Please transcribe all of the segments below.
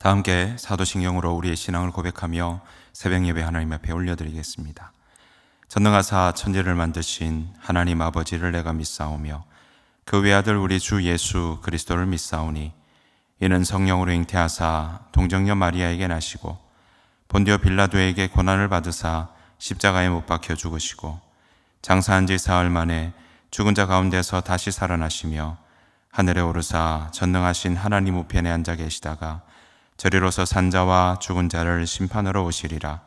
다 함께 사도신경으로 우리의 신앙을 고백하며 새벽 예배 하나님 앞에 올려드리겠습니다. 전능하사 천지를 만드신 하나님 아버지를 내가 믿사오며 그 외아들 우리 주 예수 그리스도를 믿사오니 이는 성령으로 잉태하사 동정녀 마리아에게 나시고 본디오 빌라도에게 고난을 받으사 십자가에 못 박혀 죽으시고 장사한 지 사흘 만에 죽은 자 가운데서 다시 살아나시며 하늘에 오르사 전능하신 하나님 우편에 앉아 계시다가 저리로서 산자와 죽은 자를 심판하러 오시리라.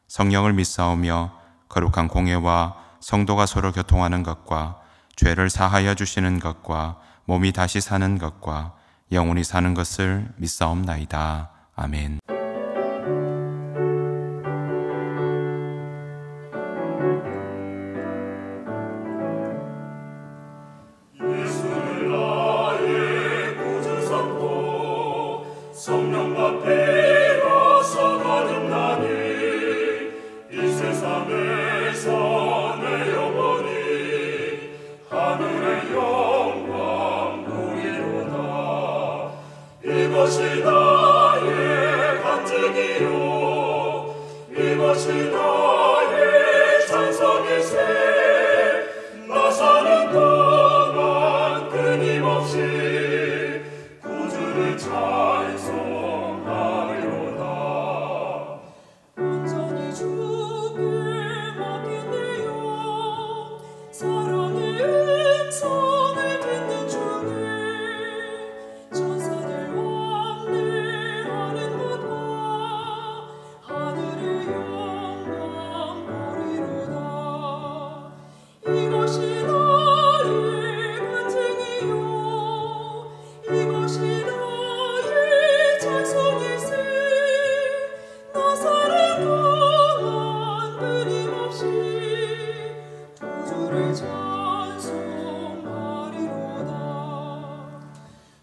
성령을 믿사오며 거룩한 공예와 성도가 서로 교통하는 것과 죄를 사하여 주시는 것과 몸이 다시 사는 것과 영원히 사는 것을 믿사옵나이다. 아멘. 이것이 나의 간증이요 이것이 나의 찬송일세 나 사는 동안 끊임없이 구주를 찬송하리로다. 온전히 주께 맡긴대요 사랑의 음성을 듣는 주님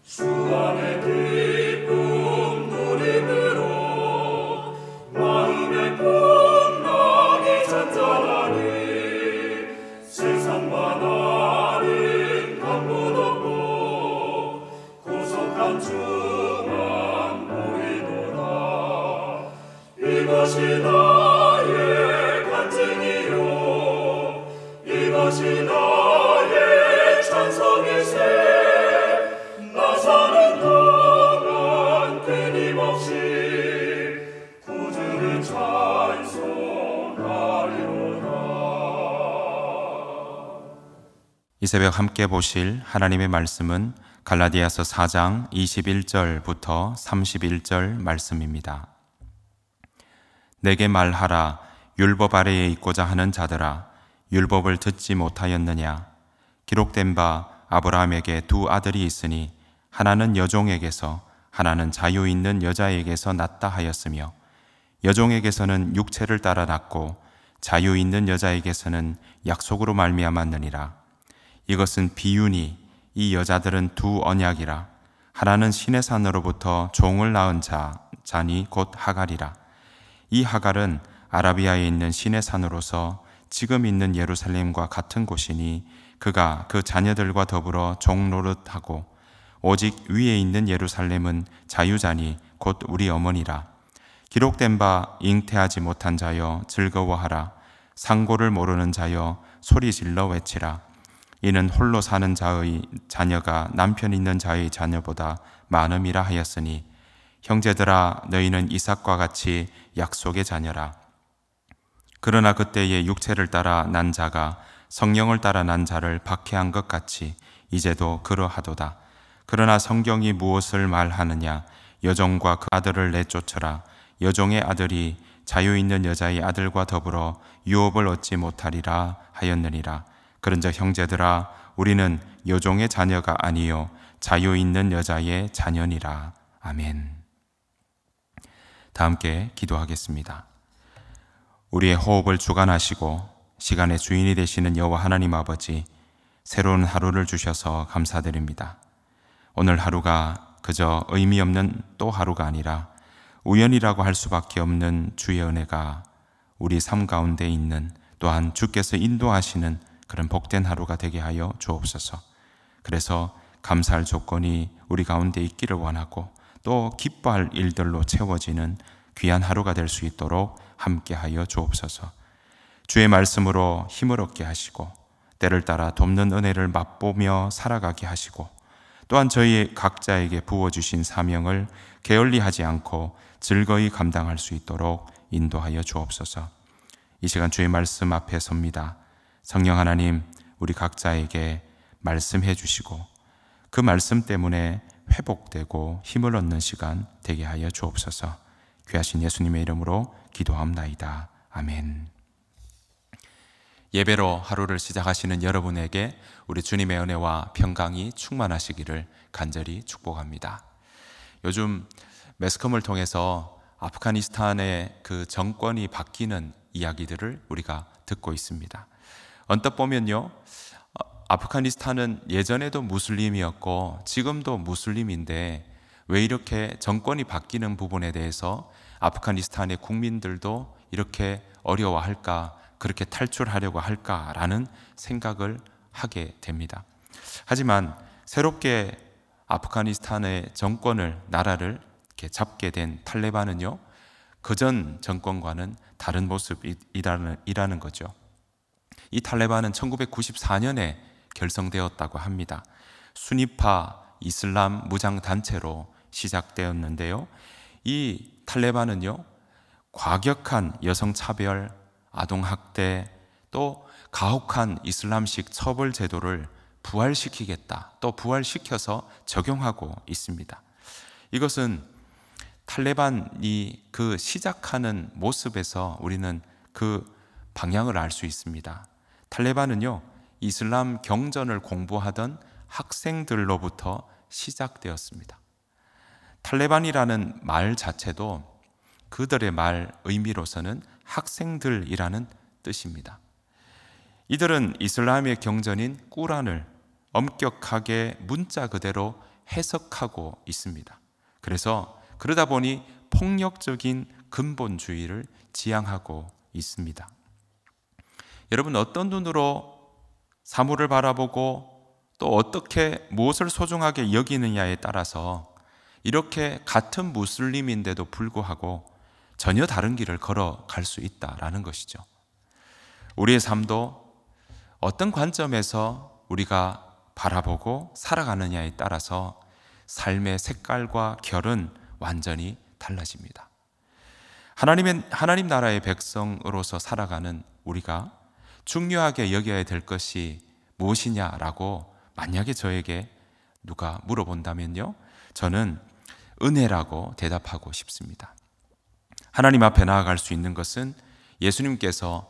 주 안에 기쁨 누림으로 마음의 풍랑이 잔잔하니 세상과 나는 간못 없고 구속한 주만 보이노라. 이것이 나의 간증이요 이것이 나의 찬송일세 나 사는 동안 끊임없이 구주를 찬송하리로다. 이 새벽 함께 보실 하나님의 말씀은 갈라디아서 4장 21절부터 31절 말씀입니다. 내게 말하라. 율법 아래에 있고자 하는 자들아, 율법을 듣지 못하였느냐? 기록된 바 아브라함에게 두 아들이 있으니 하나는 여종에게서 하나는 자유 있는 여자에게서 낳다 하였으며 여종에게서는 육체를 따라 낳고 자유 있는 여자에게서는 약속으로 말미암았느니라. 이것은 비유니 이 여자들은 두 언약이라. 하나는 신의 산으로부터 종을 낳은 자니 곧 하갈이라. 이 하갈은 아라비아에 있는 신의 산으로서 지금 있는 예루살렘과 같은 곳이니 그가 그 자녀들과 더불어 종 노릇하고 오직 위에 있는 예루살렘은 자유자니 곧 우리 어머니라. 기록된 바 잉태하지 못한 자여 즐거워하라. 상고를 모르는 자여 소리질러 외치라. 이는 홀로 사는 자의 자녀가 남편 있는 자의 자녀보다 많음이라 하였으니 형제들아 너희는 이삭과 같이 약속의 자녀라. 그러나 그때의 육체를 따라 난 자가 성령을 따라 난 자를 박해한 것 같이 이제도 그러하도다. 그러나 성경이 무엇을 말하느냐? 여종과 그 아들을 내쫓으라. 여종의 아들이 자유 있는 여자의 아들과 더불어 유업을 얻지 못하리라 하였느니라. 그런즉 형제들아 우리는 여종의 자녀가 아니요 자유 있는 여자의 자녀니라. 아멘. 다 함께 기도하겠습니다. 우리의 호흡을 주관하시고 시간의 주인이 되시는 여호와 하나님 아버지, 새로운 하루를 주셔서 감사드립니다. 오늘 하루가 그저 의미 없는 또 하루가 아니라 우연이라고 할 수밖에 없는 주의 은혜가 우리 삶 가운데 있는, 또한 주께서 인도하시는 그런 복된 하루가 되게 하여 주옵소서. 그래서 감사할 조건이 우리 가운데 있기를 원하고, 또 기뻐할 일들로 채워지는 귀한 하루가 될 수 있도록 함께하여 주옵소서. 주의 말씀으로 힘을 얻게 하시고 때를 따라 돕는 은혜를 맛보며 살아가게 하시고 또한 저희 각자에게 부어주신 사명을 게을리하지 않고 즐거이 감당할 수 있도록 인도하여 주옵소서. 이 시간 주의 말씀 앞에 섭니다. 성령 하나님, 우리 각자에게 말씀해 주시고 그 말씀 때문에 회복되고 힘을 얻는 시간 되게 하여 주옵소서. 귀하신 예수님의 이름으로 기도합나이다. 아멘. 예배로 하루를 시작하시는 여러분에게 우리 주님의 은혜와 평강이 충만하시기를 간절히 축복합니다. 요즘 매스컴을 통해서 아프가니스탄의 그 정권이 바뀌는 이야기들을 우리가 듣고 있습니다. 언뜻 보면요, 아프가니스탄은 예전에도 무슬림이었고 지금도 무슬림인데 왜 이렇게 정권이 바뀌는 부분에 대해서 아프가니스탄의 국민들도 이렇게 어려워할까, 그렇게 탈출하려고 할까라는 생각을 하게 됩니다. 하지만 새롭게 아프가니스탄의 정권을, 나라를 이렇게 잡게 된 탈레반은요, 그전 정권과는 다른 모습이라는 거죠. 이 탈레반은 1994년에 결성되었다고 합니다. 수니파 이슬람 무장단체로 시작되었는데요, 이 탈레반은요, 과격한 여성차별, 아동학대, 또 가혹한 이슬람식 처벌 제도를 부활시키겠다, 또 부활시켜서 적용하고 있습니다. 이것은 탈레반이 그 시작하는 모습에서 우리는 그 방향을 알 수 있습니다. 탈레반은요, 이슬람 경전을 공부하던 학생들로부터 시작되었습니다. 탈레반이라는 말 자체도 그들의 말 의미로서는 학생들이라는 뜻입니다. 이들은 이슬람의 경전인 꾸란을 엄격하게 문자 그대로 해석하고 있습니다. 그러다 보니 폭력적인 근본주의를 지향하고 있습니다. 여러분, 어떤 눈으로 사물을 바라보고 또 어떻게 무엇을 소중하게 여기느냐에 따라서 이렇게 같은 무슬림인데도 불구하고 전혀 다른 길을 걸어갈 수 있다라는 것이죠. 우리의 삶도 어떤 관점에서 우리가 바라보고 살아가느냐에 따라서 삶의 색깔과 결은 완전히 달라집니다. 하나님 나라의 백성으로서 살아가는 우리가 중요하게 여겨야 될 것이 무엇이냐라고 만약에 저에게 누가 물어본다면요, 저는 은혜라고 대답하고 싶습니다. 하나님 앞에 나아갈 수 있는 것은 예수님께서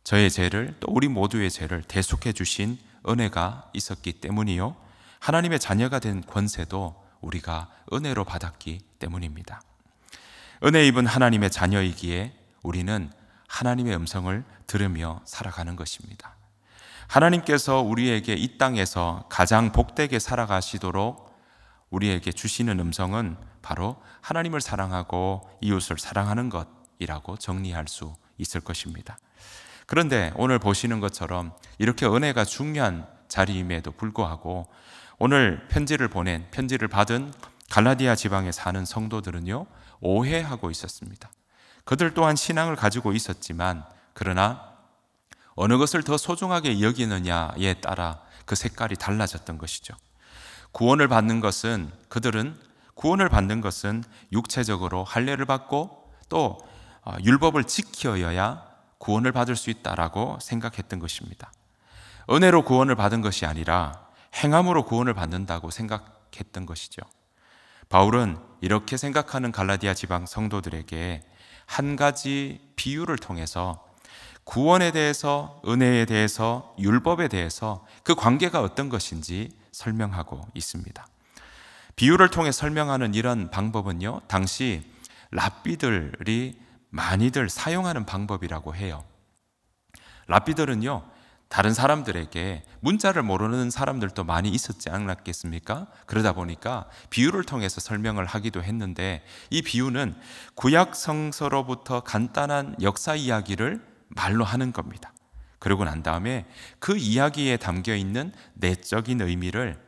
저의 죄를, 또 우리 모두의 죄를 대속해 주신 은혜가 있었기 때문이요, 하나님의 자녀가 된 권세도 우리가 은혜로 받았기 때문입니다. 은혜 입은 하나님의 자녀이기에 우리는 하나님의 음성을 들으며 살아가는 것입니다. 하나님께서 우리에게 이 땅에서 가장 복되게 살아가시도록 우리에게 주시는 음성은 바로 하나님을 사랑하고 이웃을 사랑하는 것이라고 정리할 수 있을 것입니다. 그런데 오늘 보시는 것처럼 이렇게 은혜가 중요한 자리임에도 불구하고 오늘 편지를 받은 갈라디아 지방에 사는 성도들은요, 오해하고 있었습니다. 그들 또한 신앙을 가지고 있었지만 그러나 어느 것을 더 소중하게 여기느냐에 따라 그 색깔이 달라졌던 것이죠. 그들은 구원을 받는 것은 육체적으로 할례를 받고 또 율법을 지켜야 구원을 받을 수 있다라고 생각했던 것입니다. 은혜로 구원을 받은 것이 아니라 행함으로 구원을 받는다고 생각했던 것이죠. 바울은 이렇게 생각하는 갈라디아 지방 성도들에게 한 가지 비유를 통해서 구원에 대해서, 은혜에 대해서, 율법에 대해서 그 관계가 어떤 것인지 설명하고 있습니다. 비유를 통해 설명하는 이런 방법은요, 당시 랍비들이 많이들 사용하는 방법이라고 해요. 랍비들은요, 다른 사람들에게 문자를 모르는 사람들도 많이 있었지 않았겠습니까? 그러다 보니까 비유를 통해서 설명을 하기도 했는데, 이 비유는 구약 성서로부터 간단한 역사 이야기를 말로 하는 겁니다. 그러고 난 다음에 그 이야기에 담겨 있는 내적인 의미를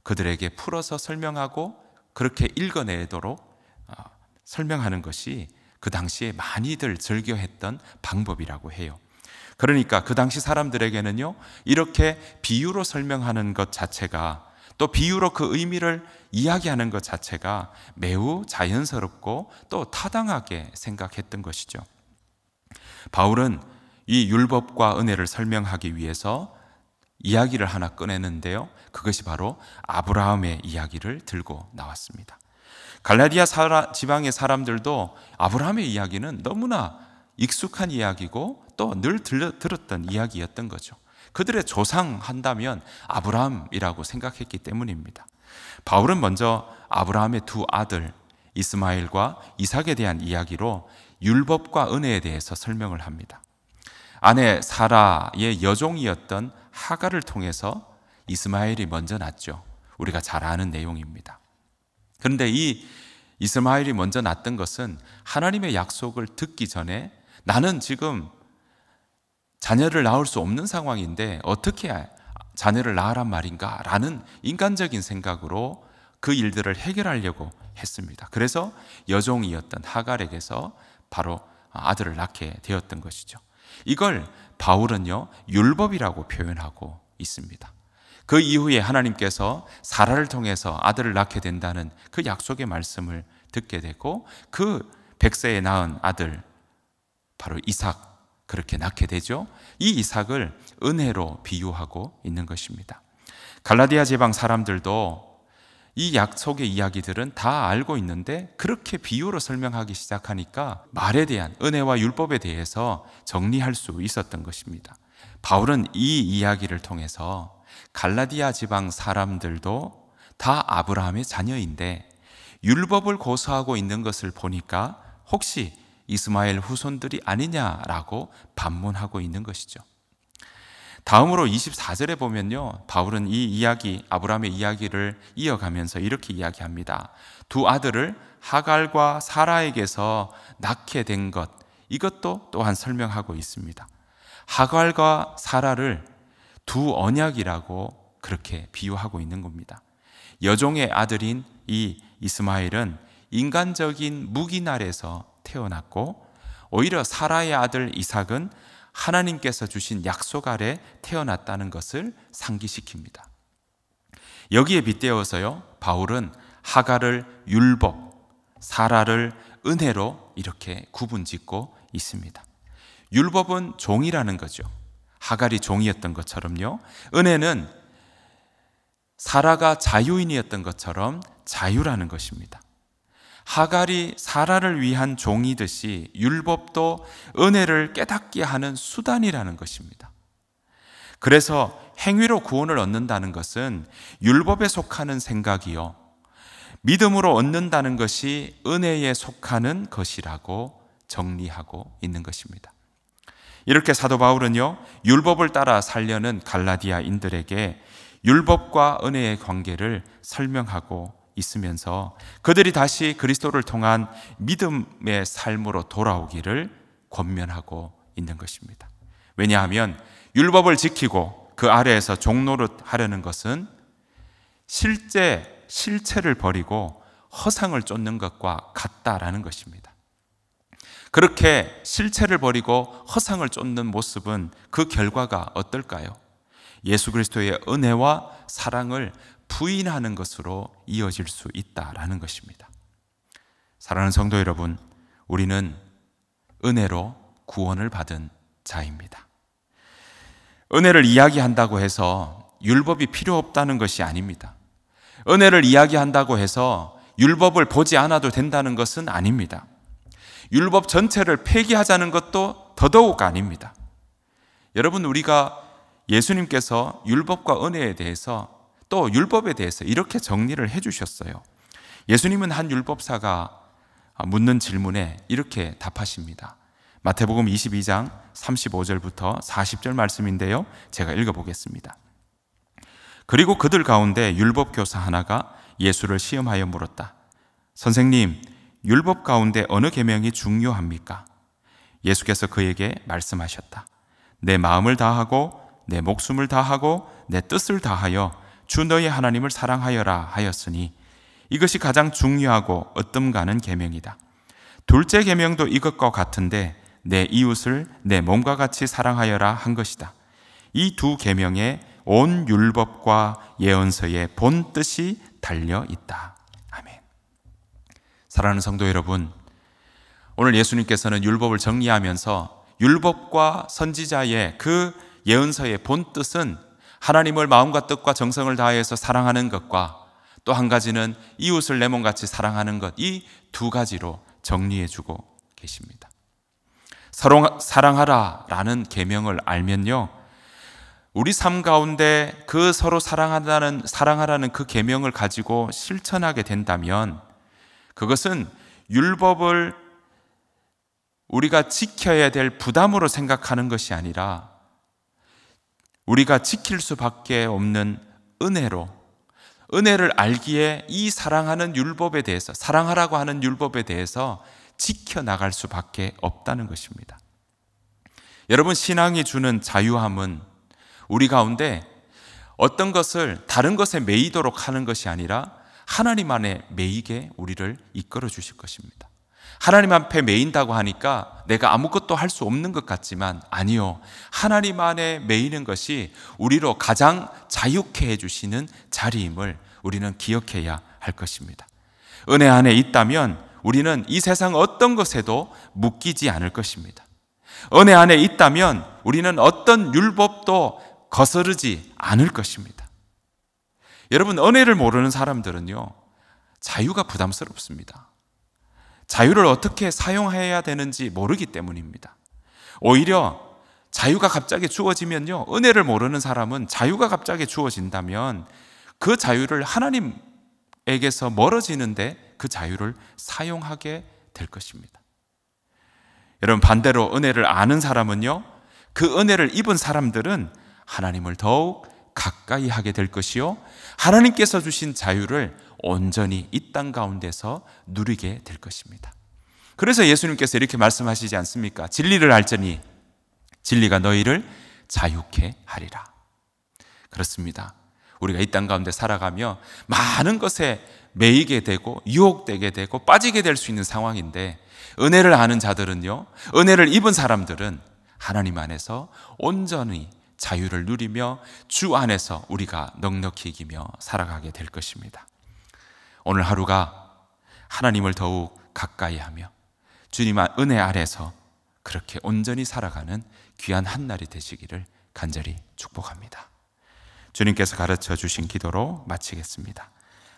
그들에게 풀어서 설명하고 그렇게 읽어내도록 설명하는 것이 그 당시에 많이들 즐겨했던 방법이라고 해요. 그러니까 그 당시 사람들에게는요, 이렇게 비유로 설명하는 것 자체가, 또 비유로 그 의미를 이야기하는 것 자체가 매우 자연스럽고 또 타당하게 생각했던 것이죠. 바울은 이 율법과 은혜를 설명하기 위해서 이야기를 하나 꺼내는데요, 그것이 바로 아브라함의 이야기를 들고 나왔습니다. 갈라디아 지방의 사람들도 아브라함의 이야기는 너무나 익숙한 이야기고 또 늘 들었던 이야기였던 거죠. 그들의 조상 한다면 아브라함이라고 생각했기 때문입니다. 바울은 먼저 아브라함의 두 아들 이스마엘과 이삭에 대한 이야기로 율법과 은혜에 대해서 설명을 합니다. 아내 사라의 여종이었던 하갈을 통해서 이스마엘이 먼저 낳았죠. 우리가 잘 아는 내용입니다. 그런데 이 이스마엘이 먼저 낳았던 것은 하나님의 약속을 듣기 전에 나는 지금 자녀를 낳을 수 없는 상황인데 어떻게 자녀를 낳으란 말인가? 라는 인간적인 생각으로 그 일들을 해결하려고 했습니다. 그래서 여종이었던 하갈에게서 바로 아들을 낳게 되었던 것이죠. 이걸 바울은요, 율법이라고 표현하고 있습니다. 그 이후에 하나님께서 사라를 통해서 아들을 낳게 된다는 그 약속의 말씀을 듣게 되고 그 100세에 낳은 아들 바로 이삭, 그렇게 낳게 되죠. 이 이삭을 은혜로 비유하고 있는 것입니다. 갈라디아 지방 사람들도 이 약속의 이야기들은 다 알고 있는데 그렇게 비유로 설명하기 시작하니까 말에 대한 은혜와 율법에 대해서 정리할 수 있었던 것입니다. 바울은 이 이야기를 통해서 갈라디아 지방 사람들도 다 아브라함의 자녀인데 율법을 고수하고 있는 것을 보니까 혹시 이스마엘 후손들이 아니냐라고 반문하고 있는 것이죠. 다음으로 24절에 보면요, 바울은 이 이야기, 아브라함의 이야기를 이어가면서 이렇게 이야기합니다. 두 아들을 하갈과 사라에게서 낳게 된 것, 이것도 또한 설명하고 있습니다. 하갈과 사라를 두 언약이라고 그렇게 비유하고 있는 겁니다. 여종의 아들인 이 이스마엘은 인간적인 묵인알에서 태어났고 오히려 사라의 아들 이삭은 하나님께서 주신 약속 아래 태어났다는 것을 상기시킵니다. 여기에 빗대어서요, 바울은 하갈을 율법, 사라를 은혜로 이렇게 구분짓고 있습니다. 율법은 종이라는 거죠. 하갈이 종이었던 것처럼요, 은혜는 사라가 자유인이었던 것처럼 자유라는 것입니다. 하갈이 사라를 위한 종이듯이 율법도 은혜를 깨닫게 하는 수단이라는 것입니다. 그래서 행위로 구원을 얻는다는 것은 율법에 속하는 생각이요, 믿음으로 얻는다는 것이 은혜에 속하는 것이라고 정리하고 있는 것입니다. 이렇게 사도 바울은요, 율법을 따라 살려는 갈라디아인들에게 율법과 은혜의 관계를 설명하고 있으면서 그들이 다시 그리스도를 통한 믿음의 삶으로 돌아오기를 권면하고 있는 것입니다. 왜냐하면 율법을 지키고 그 아래에서 종노릇하려는 것은 실체를 버리고 허상을 쫓는 것과 같다라는 것입니다. 그렇게 실체를 버리고 허상을 쫓는 모습은 그 결과가 어떨까요? 예수 그리스도의 은혜와 사랑을 부인하는 것으로 이어질 수 있다라는 것입니다. 사랑하는 성도 여러분, 우리는 은혜로 구원을 받은 자입니다. 은혜를 이야기한다고 해서 율법이 필요 없다는 것이 아닙니다. 은혜를 이야기한다고 해서 율법을 보지 않아도 된다는 것은 아닙니다. 율법 전체를 폐기하자는 것도 더더욱 아닙니다. 여러분, 우리가 예수님께서 율법과 은혜에 대해서 또 율법에 대해서 이렇게 정리를 해주셨어요. 예수님은 한 율법사가 묻는 질문에 이렇게 답하십니다. 마태복음 22장 35절부터 40절 말씀인데요, 제가 읽어보겠습니다. 그리고 그들 가운데 율법교사 하나가 예수를 시험하여 물었다. 선생님, 율법 가운데 어느 계명이 중요합니까? 예수께서 그에게 말씀하셨다. 내 마음을 다하고 내 목숨을 다하고 내 뜻을 다하여 주 너의 하나님을 사랑하여라 하였으니 이것이 가장 중요하고 으뜸가는 계명이다. 둘째 계명도 이것과 같은데 내 이웃을 내 몸과 같이 사랑하여라 한 것이다. 이 두 계명에 온 율법과 예언서의 본 뜻이 달려 있다. 아멘. 사랑하는 성도 여러분, 오늘 예수님께서는 율법을 정리하면서 율법과 선지자의 그 예언서의 본 뜻은 하나님을 마음과 뜻과 정성을 다해서 사랑하는 것과 또 한 가지는 이웃을 내 몸같이 사랑하는 것, 이 두 가지로 정리해 주고 계십니다. 서로 사랑하라 라는 계명을 알면요, 우리 삶 가운데 그 서로 사랑하라는 그 계명을 가지고 실천하게 된다면 그것은 율법을 우리가 지켜야 될 부담으로 생각하는 것이 아니라 우리가 지킬 수밖에 없는 은혜를 알기에 이 사랑하는 율법에 대해서, 사랑하라고 하는 율법에 대해서 지켜나갈 수밖에 없다는 것입니다. 여러분, 신앙이 주는 자유함은 우리 가운데 어떤 것을 다른 것에 매이도록 하는 것이 아니라 하나님 안에 매이게 우리를 이끌어 주실 것입니다. 하나님 앞에 매인다고 하니까 내가 아무것도 할 수 없는 것 같지만 아니요, 하나님 안에 매이는 것이 우리로 가장 자유케 해주시는 자리임을 우리는 기억해야 할 것입니다. 은혜 안에 있다면 우리는 이 세상 어떤 것에도 묶이지 않을 것입니다. 은혜 안에 있다면 우리는 어떤 율법도 거스르지 않을 것입니다. 여러분, 은혜를 모르는 사람들은요, 자유가 부담스럽습니다. 자유를 어떻게 사용해야 되는지 모르기 때문입니다. 오히려 자유가 갑자기 주어지면요, 은혜를 모르는 사람은 자유가 갑자기 주어진다면 그 자유를 하나님에게서 멀어지는데 그 자유를 사용하게 될 것입니다. 여러분, 반대로 은혜를 아는 사람은요, 그 은혜를 입은 사람들은 하나님을 더욱 가까이 하게 될 것이요, 하나님께서 주신 자유를 온전히 이 땅 가운데서 누리게 될 것입니다. 그래서 예수님께서 이렇게 말씀하시지 않습니까? 진리를 알자니 진리가 너희를 자유케 하리라. 그렇습니다. 우리가 이 땅 가운데 살아가며 많은 것에 매이게 되고 유혹되게 되고 빠지게 될 수 있는 상황인데, 은혜를 아는 자들은요, 은혜를 입은 사람들은 하나님 안에서 온전히 자유를 누리며 주 안에서 우리가 넉넉히 이기며 살아가게 될 것입니다. 오늘 하루가 하나님을 더욱 가까이 하며 주님 은혜 아래서 그렇게 온전히 살아가는 귀한 한날이 되시기를 간절히 축복합니다. 주님께서 가르쳐 주신 기도로 마치겠습니다.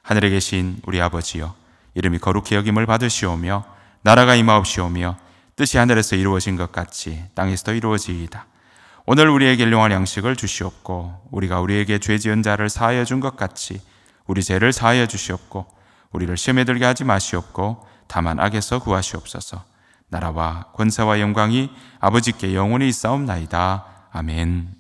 하늘에 계신 우리 아버지여, 이름이 거룩히 여김을 받으시오며 나라가 임하옵시오며 뜻이 하늘에서 이루어진 것 같이 땅에서도 이루어지이다. 오늘 우리에게 일용할 양식을 주시옵고 우리가 우리에게 죄 지은 자를 사하여 준 것 같이 우리 죄를 사하여 주시옵고 우리를 시험에 들게 하지 마시옵고 다만 악에서 구하시옵소서. 나라와 권세와 영광이 아버지께 영원히 있사옵나이다. 아멘.